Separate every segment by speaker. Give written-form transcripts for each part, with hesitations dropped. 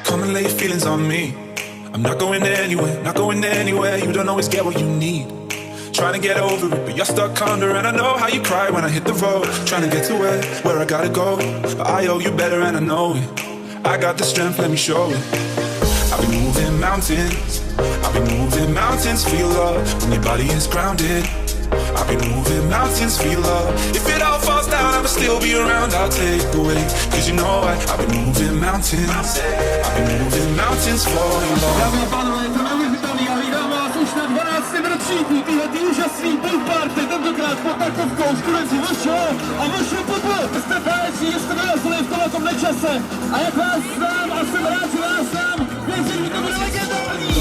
Speaker 1: Come and lay your feelings on me. I'm not going anywhere, not going anywhere. You don't always get what you need. Trying to get over it, but you're stuck under. And I know how you cry when I hit the road. Trying to get to where I gotta go. But I owe you better and I know it. I got the strength, let me show it. I've been moving mountains. I've been moving mountains for your love. When your body is grounded. I've been moving mountains for your love. If it all falls down, I'ma still be around. I'll take the weight, cause you know I've been moving mountains. I've been moving mountains for your love.
Speaker 2: Dámy a pánové, to neuvěřitelný a vítám vás už na 12. ročníku tyhle úžasný party, tentokrát pod takovkou studenci VŠ a VŠ Popl. Jste páleční, že jste dorazili v tomhletom nečase a jak vás znám a jsem rád, že vás znám, věřím, že to bude legendární.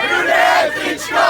Speaker 3: Brunettičko,